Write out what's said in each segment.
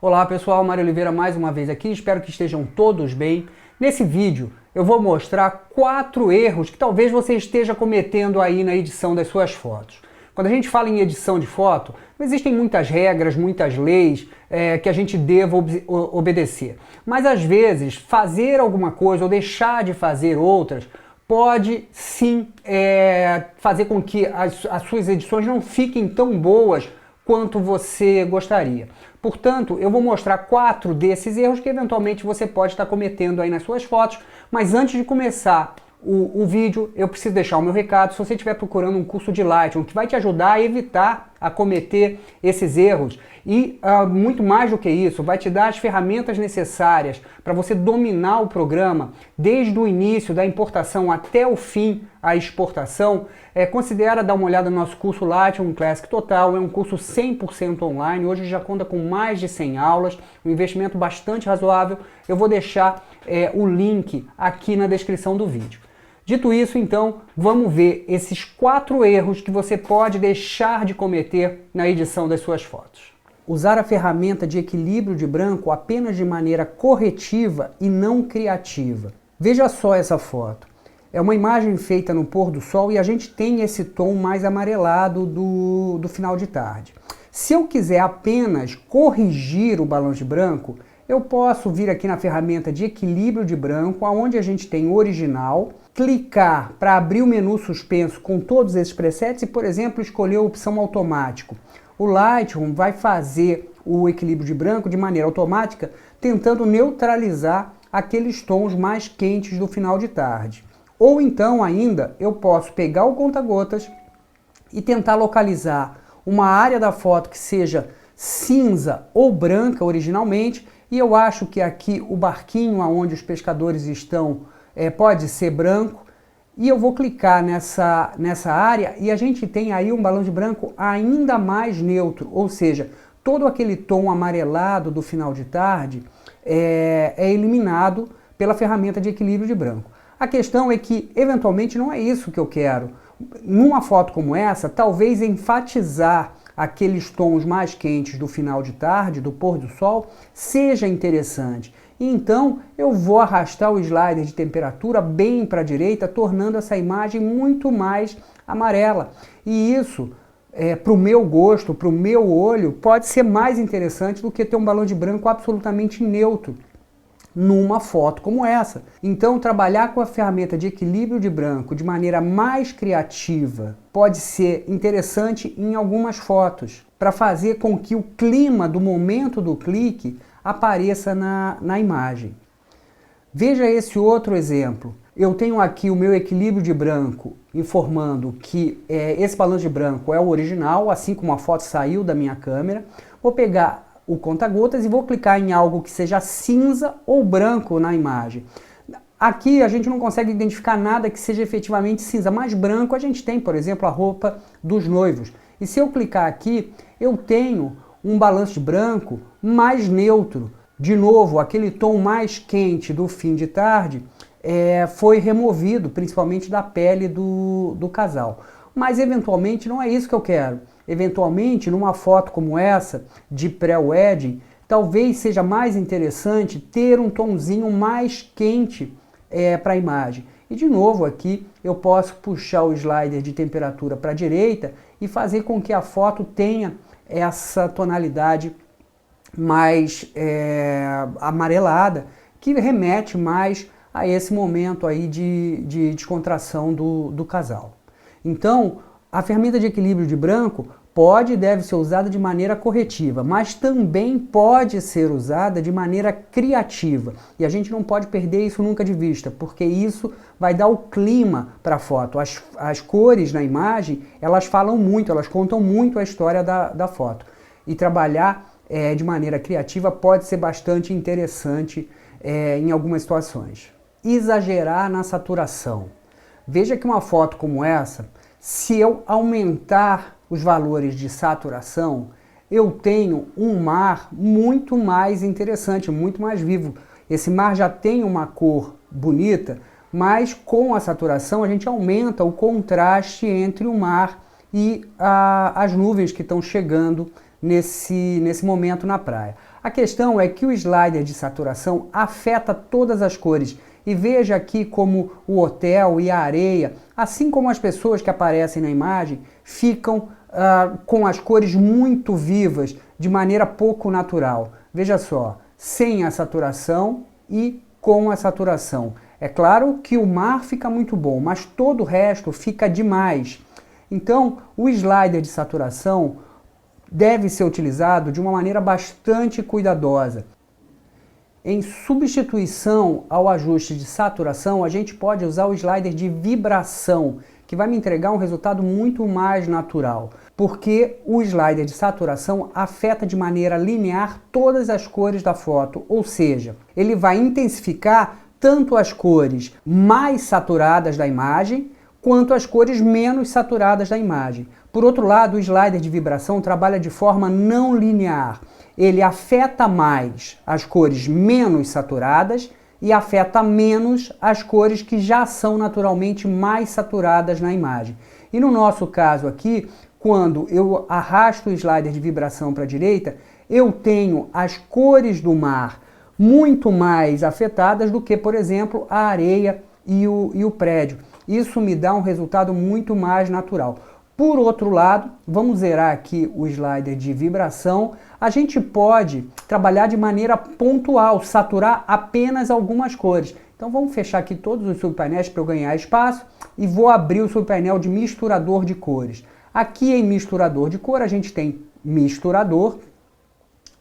Olá pessoal, Mário Oliveira mais uma vez aqui, espero que estejam todos bem. Nesse vídeo eu vou mostrar 4 erros que talvez você esteja cometendo aí na edição das suas fotos. Quando a gente fala em edição de foto, não existem muitas regras, muitas leis que a gente deva obedecer. Mas às vezes fazer alguma coisa ou deixar de fazer outras pode sim fazer com que as suas edições não fiquem tão boas quanto você gostaria. Portanto, eu vou mostrar 4 desses erros que eventualmente você pode estar cometendo aí nas suas fotos, mas antes de começar o vídeo, eu preciso deixar o meu recado. Se você estiver procurando um curso de Lightroom que vai te ajudar a evitar a cometer esses erros e muito mais do que isso, vai te dar as ferramentas necessárias para você dominar o programa desde o início da importação até o fim, a exportação, considera dar uma olhada no nosso curso Lightroom Classic Total. É um curso 100% online, hoje já conta com mais de 100 aulas, um investimento bastante razoável. Eu vou deixar o link aqui na descrição do vídeo. Dito isso, então, vamos ver esses 4 erros que você pode deixar de cometer na edição das suas fotos. Usar a ferramenta de equilíbrio de branco apenas de maneira corretiva e não criativa. Veja só essa foto. É uma imagem feita no pôr do sol e a gente tem esse tom mais amarelado do final de tarde. Se eu quiser apenas corrigir o balanço de branco, eu posso vir aqui na ferramenta de equilíbrio de branco, onde a gente tem o original, clicar para abrir o menu suspenso com todos esses presets e, por exemplo, escolher a opção automático. O Lightroom vai fazer o equilíbrio de branco de maneira automática, tentando neutralizar aqueles tons mais quentes do final de tarde. Ou então ainda eu posso pegar o conta-gotas e tentar localizar uma área da foto que seja cinza ou branca originalmente, e eu acho que aqui o barquinho onde os pescadores estão pode ser branco, e eu vou clicar nessa área e a gente tem aí um balão de branco ainda mais neutro, ou seja, todo aquele tom amarelado do final de tarde é eliminado pela ferramenta de equilíbrio de branco. A questão é que, eventualmente, não é isso que eu quero. Numa foto como essa, talvez enfatizar aqueles tons mais quentes do final de tarde, do pôr do sol, seja interessante. E então eu vou arrastar o slider de temperatura bem para a direita, tornando essa imagem muito mais amarela. E isso, para o meu gosto, para o meu olho, pode ser mais interessante do que ter um balão de branco absolutamente neutro numa foto como essa. Então, trabalhar com a ferramenta de equilíbrio de branco de maneira mais criativa pode ser interessante em algumas fotos, para fazer com que o clima do momento do clique apareça na imagem. Veja esse outro exemplo. Eu tenho aqui o meu equilíbrio de branco informando que esse balão de branco é o original, assim como a foto saiu da minha câmera. Vou pegar o conta-gotas e vou clicar em algo que seja cinza ou branco na imagem. Aqui a gente não consegue identificar nada que seja efetivamente cinza, mas branco a gente tem, por exemplo, a roupa dos noivos. E se eu clicar aqui, eu tenho um balanço de branco mais neutro. De novo, aquele tom mais quente do fim de tarde foi removido, principalmente da pele do casal. Mas eventualmente não é isso que eu quero. Eventualmente, numa foto como essa, de pré-wedding, talvez seja mais interessante ter um tomzinho mais quente para a imagem. E de novo aqui eu posso puxar o slider de temperatura para a direita e fazer com que a foto tenha essa tonalidade mais amarelada, que remete mais a esse momento aí de descontração do casal. Então, a ferramenta de equilíbrio de branco pode e deve ser usada de maneira corretiva, mas também pode ser usada de maneira criativa. E a gente não pode perder isso nunca de vista, porque isso vai dar o clima para a foto. As cores na imagem, elas falam muito, elas contam muito a história da foto. E trabalhar de maneira criativa pode ser bastante interessante em algumas situações. Exagerar na saturação. Veja que uma foto como essa, se eu aumentar os valores de saturação, eu tenho um mar muito mais interessante, muito mais vivo. Esse mar já tem uma cor bonita, mas com a saturação a gente aumenta o contraste entre o mar e as nuvens que estão chegando nesse momento na praia. A questão é que o slider de saturação afeta todas as cores. E veja aqui como o hotel e a areia, assim como as pessoas que aparecem na imagem, ficam com as cores muito vivas, de maneira pouco natural. Veja só, sem a saturação e com a saturação. É claro que o mar fica muito bom, mas todo o resto fica demais. Então, o slider de saturação deve ser utilizado de uma maneira bastante cuidadosa. Em substituição ao ajuste de saturação, a gente pode usar o slider de vibração, que vai me entregar um resultado muito mais natural, porque o slider de saturação afeta de maneira linear todas as cores da foto, ou seja, ele vai intensificar tanto as cores mais saturadas da imagem, quanto as cores menos saturadas da imagem. Por outro lado, o slider de vibração trabalha de forma não linear. Ele afeta mais as cores menos saturadas e afeta menos as cores que já são naturalmente mais saturadas na imagem. E no nosso caso aqui, quando eu arrasto o slider de vibração para a direita, eu tenho as cores do mar muito mais afetadas do que, por exemplo, a areia e o prédio. Isso me dá um resultado muito mais natural. Por outro lado, vamos zerar aqui o slider de vibração. A gente pode trabalhar de maneira pontual, saturar apenas algumas cores. Então vamos fechar aqui todos os subpainéis para eu ganhar espaço e vou abrir o subpainel de misturador de cores. Aqui em misturador de cor a gente tem misturador,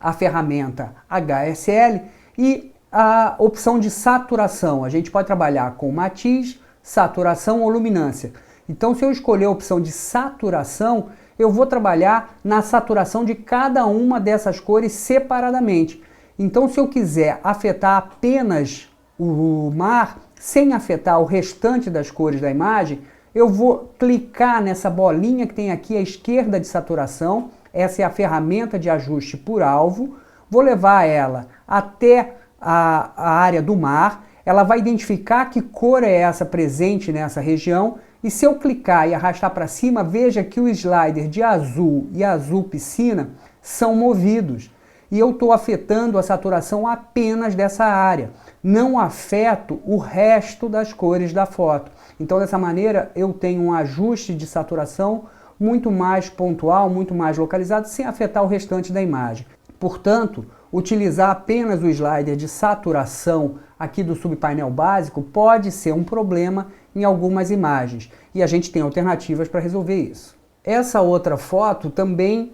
a ferramenta HSL e a opção de saturação. A gente pode trabalhar com matiz, saturação ou luminância. Então, se eu escolher a opção de saturação, eu vou trabalhar na saturação de cada uma dessas cores separadamente. Então, se eu quiser afetar apenas o mar, sem afetar o restante das cores da imagem, eu vou clicar nessa bolinha que tem aqui à esquerda de saturação. Essa é a ferramenta de ajuste por alvo. Vou levar ela até a área do mar. Ela vai identificar que cor é essa presente nessa região. E se eu clicar e arrastar para cima, veja que o slider de azul e azul piscina são movidos. E eu estou afetando a saturação apenas dessa área. Não afeto o resto das cores da foto. Então, dessa maneira, eu tenho um ajuste de saturação muito mais pontual, muito mais localizado, sem afetar o restante da imagem. Portanto, utilizar apenas o slider de saturação aqui do subpainel básico pode ser um problema em algumas imagens. E a gente tem alternativas para resolver isso. Essa outra foto também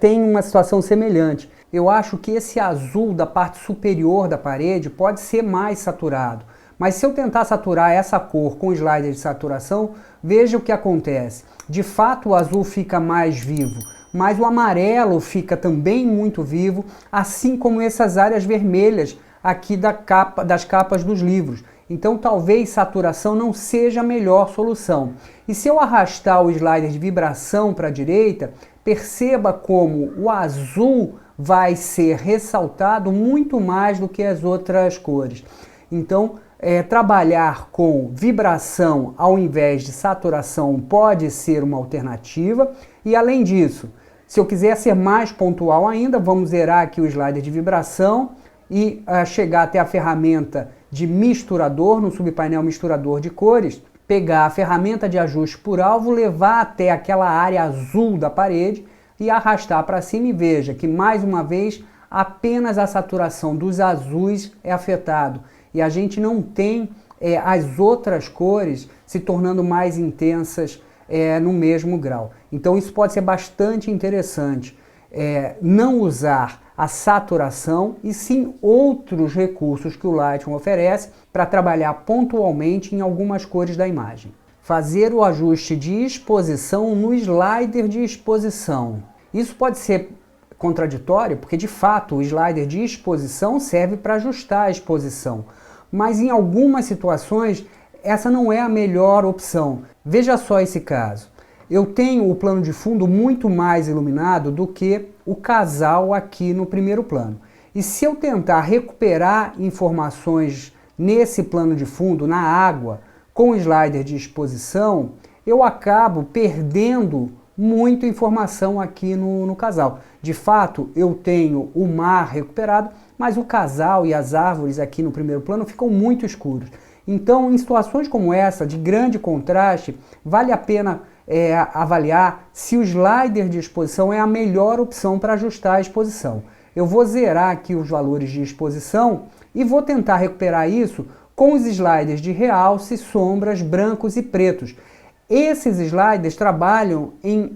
tem uma situação semelhante. Eu acho que esse azul da parte superior da parede pode ser mais saturado. Mas se eu tentar saturar essa cor com o slider de saturação, veja o que acontece. De fato, o azul fica mais vivo, mas o amarelo fica também muito vivo, assim como essas áreas vermelhas aqui das capas dos livros. Então talvez saturação não seja a melhor solução. E se eu arrastar o slider de vibração para a direita, perceba como o azul vai ser ressaltado muito mais do que as outras cores. Então, trabalhar com vibração ao invés de saturação pode ser uma alternativa. E além disso, se eu quiser ser mais pontual ainda, vamos zerar aqui o slider de vibração e chegar até a ferramenta de misturador, no subpainel misturador de cores, pegar a ferramenta de ajuste por alvo, levar até aquela área azul da parede e arrastar para cima, e veja que mais uma vez apenas a saturação dos azuis é afetado e a gente não tem as outras cores se tornando mais intensas no mesmo grau. Então isso pode ser bastante interessante, não usar a saturação e sim outros recursos que o Lightroom oferece para trabalhar pontualmente em algumas cores da imagem. Fazer o ajuste de exposição no slider de exposição. Isso pode ser contraditório porque de fato o slider de exposição serve para ajustar a exposição, mas em algumas situações essa não é a melhor opção. Veja só esse caso. Eu tenho o plano de fundo muito mais iluminado do que o casal aqui no primeiro plano. E se eu tentar recuperar informações nesse plano de fundo, na água, com o slider de exposição, eu acabo perdendo muita informação aqui no casal. De fato, eu tenho o mar recuperado, mas o casal e as árvores aqui no primeiro plano ficam muito escuros. Então, em situações como essa, de grande contraste, vale a pena avaliar se o slider de exposição é a melhor opção para ajustar a exposição. Eu vou zerar aqui os valores de exposição e vou tentar recuperar isso com os sliders de realce, sombras, brancos e pretos. Esses sliders trabalham em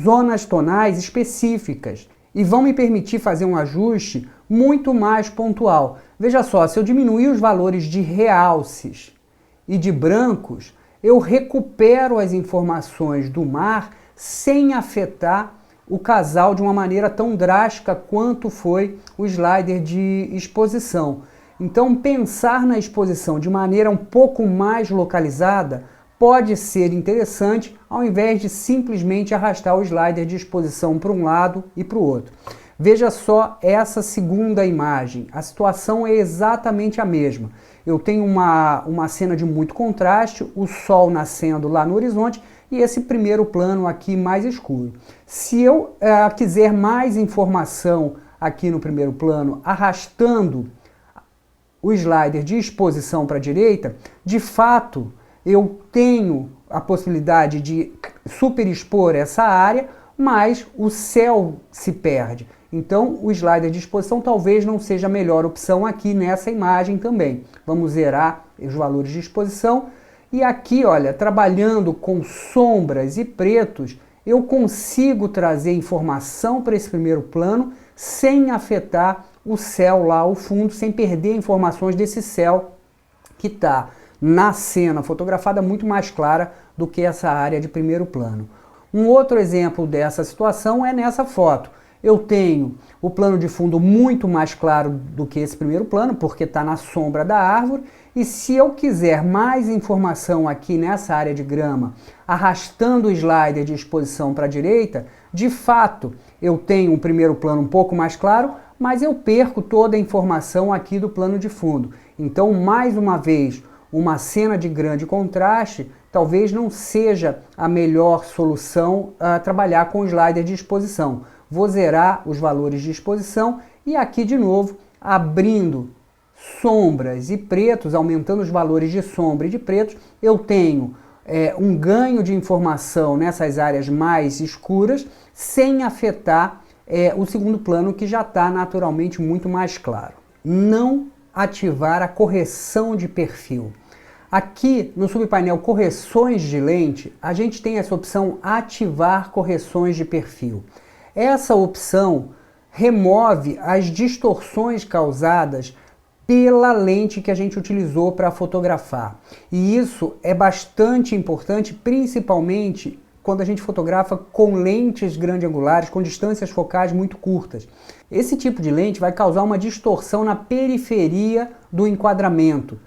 zonas tonais específicas e vão me permitir fazer um ajuste muito mais pontual. Veja só, se eu diminuir os valores de realces e de brancos, eu recupero as informações do mar sem afetar o casal de uma maneira tão drástica quanto foi o slider de exposição. Então, pensar na exposição de maneira um pouco mais localizada pode ser interessante, ao invés de simplesmente arrastar o slider de exposição para um lado e para o outro. Veja só essa segunda imagem, a situação é exatamente a mesma. Eu tenho uma cena de muito contraste, o sol nascendo lá no horizonte e esse primeiro plano aqui mais escuro. Se eu quiser mais informação aqui no primeiro plano, arrastando o slider de exposição para a direita, de fato eu tenho a possibilidade de superexpor essa área, mas o céu se perde. Então o slider de exposição talvez não seja a melhor opção aqui nessa imagem também. Vamos zerar os valores de exposição e aqui, olha, trabalhando com sombras e pretos, eu consigo trazer informação para esse primeiro plano sem afetar o céu lá ao fundo, sem perder informações desse céu que está na cena fotografada muito mais clara do que essa área de primeiro plano. Um outro exemplo dessa situação é nessa foto. Eu tenho o plano de fundo muito mais claro do que esse primeiro plano, porque está na sombra da árvore, e se eu quiser mais informação aqui nessa área de grama, arrastando o slider de exposição para a direita, de fato eu tenho um primeiro plano um pouco mais claro, mas eu perco toda a informação aqui do plano de fundo. Então, mais uma vez, uma cena de grande contraste talvez não seja a melhor solução a trabalhar com o slider de exposição. Vou zerar os valores de exposição e aqui de novo, abrindo sombras e pretos, aumentando os valores de sombra e de pretos, eu tenho um ganho de informação nessas áreas mais escuras, sem afetar o segundo plano que já está naturalmente muito mais claro. Não ativar a correção de perfil. Aqui no subpainel correções de lente, a gente tem essa opção ativar correções de perfil. Essa opção remove as distorções causadas pela lente que a gente utilizou para fotografar. E isso é bastante importante, principalmente quando a gente fotografa com lentes grande-angulares, com distâncias focais muito curtas. Esse tipo de lente vai causar uma distorção na periferia do enquadramento.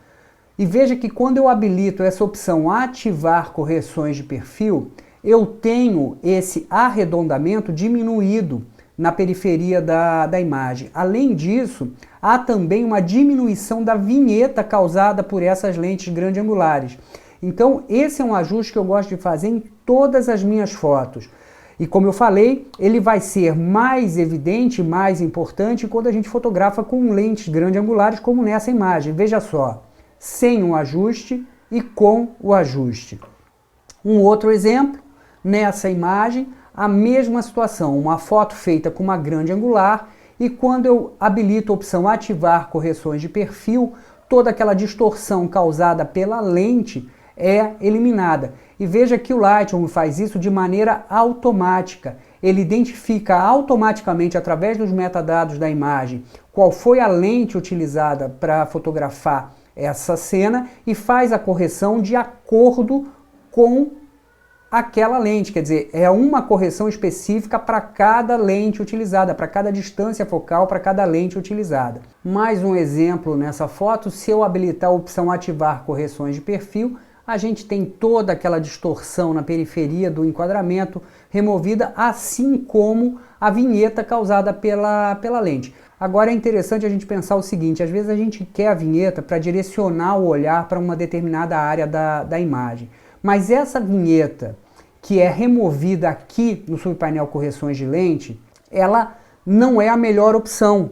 E veja que quando eu habilito essa opção ativar correções de perfil, eu tenho esse arredondamento diminuído na periferia da imagem. Além disso, há também uma diminuição da vinheta causada por essas lentes grande-angulares. Então, esse é um ajuste que eu gosto de fazer em todas as minhas fotos. E como eu falei, ele vai ser mais evidente, mais importante quando a gente fotografa com lentes grande-angulares, como nessa imagem. Veja só, sem o ajuste e com o ajuste. Um outro exemplo, nessa imagem, a mesma situação, uma foto feita com uma grande angular e quando eu habilito a opção ativar correções de perfil, toda aquela distorção causada pela lente é eliminada. E veja que o Lightroom faz isso de maneira automática. Ele identifica automaticamente, através dos metadados da imagem, qual foi a lente utilizada para fotografar essa cena e faz a correção de acordo com aquela lente, quer dizer, é uma correção específica para cada lente utilizada, para cada distância focal, para cada lente utilizada. Mais um exemplo nessa foto, se eu habilitar a opção ativar correções de perfil, a gente tem toda aquela distorção na periferia do enquadramento removida, assim como a vinheta causada pela lente. Agora é interessante a gente pensar o seguinte, às vezes a gente quer a vinheta para direcionar o olhar para uma determinada área da imagem. Mas essa vinheta que é removida aqui no subpainel correções de lente, ela não é a melhor opção,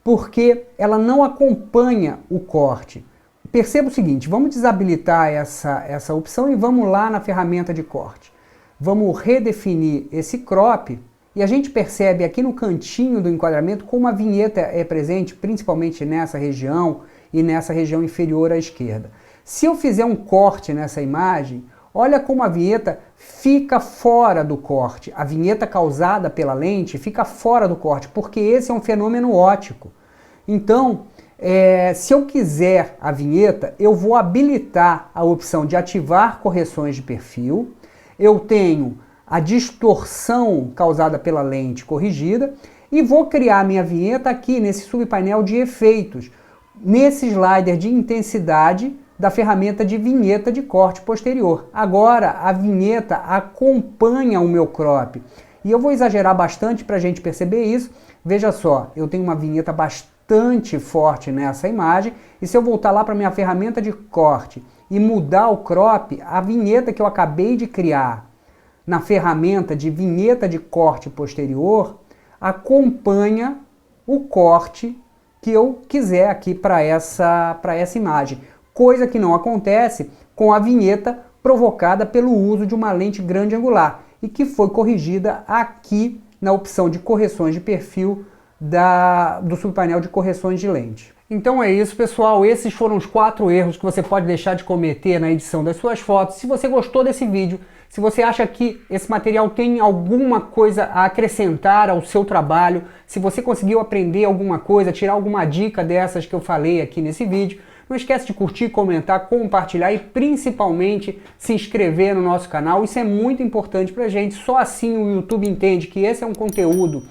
porque ela não acompanha o corte. Perceba o seguinte, vamos desabilitar essa opção e vamos lá na ferramenta de corte. Vamos redefinir esse crop e a gente percebe aqui no cantinho do enquadramento como a vinheta é presente, principalmente nessa região e nessa região inferior à esquerda. Se eu fizer um corte nessa imagem, olha como a vinheta fica fora do corte. A vinheta causada pela lente fica fora do corte, porque esse é um fenômeno óptico. Então, se eu quiser a vinheta, eu vou habilitar a opção de ativar correções de perfil. Eu tenho a distorção causada pela lente corrigida e vou criar a minha vinheta aqui nesse subpainel de efeitos, nesse slider de intensidade da ferramenta de vinheta de corte posterior. Agora a vinheta acompanha o meu crop. E eu vou exagerar bastante para a gente perceber isso. Veja só, eu tenho uma vinheta bastante forte nessa imagem, e se eu voltar lá para minha ferramenta de corte e mudar o crop, a vinheta que eu acabei de criar na ferramenta de vinheta de corte posterior acompanha o corte que eu quiser aqui para essa imagem. Coisa que não acontece com a vinheta provocada pelo uso de uma lente grande angular e que foi corrigida aqui na opção de correções de perfil do subpainel de correções de lente. Então é isso, pessoal. Esses foram os 4 erros que você pode deixar de cometer na edição das suas fotos. Se você gostou desse vídeo, se você acha que esse material tem alguma coisa a acrescentar ao seu trabalho, se você conseguiu aprender alguma coisa, tirar alguma dica dessas que eu falei aqui nesse vídeo, não esquece de curtir, comentar, compartilhar e principalmente se inscrever no nosso canal. Isso é muito importante pra gente, só assim o YouTube entende que esse é um conteúdo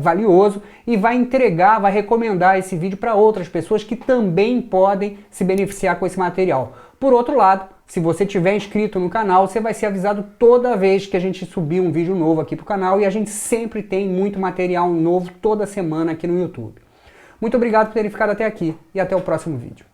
valioso e vai entregar, vai recomendar esse vídeo para outras pessoas que também podem se beneficiar com esse material. Por outro lado, se você tiver inscrito no canal, você vai ser avisado toda vez que a gente subir um vídeo novo aqui para o canal, e a gente sempre tem muito material novo toda semana aqui no YouTube. Muito obrigado por terem ficado até aqui e até o próximo vídeo.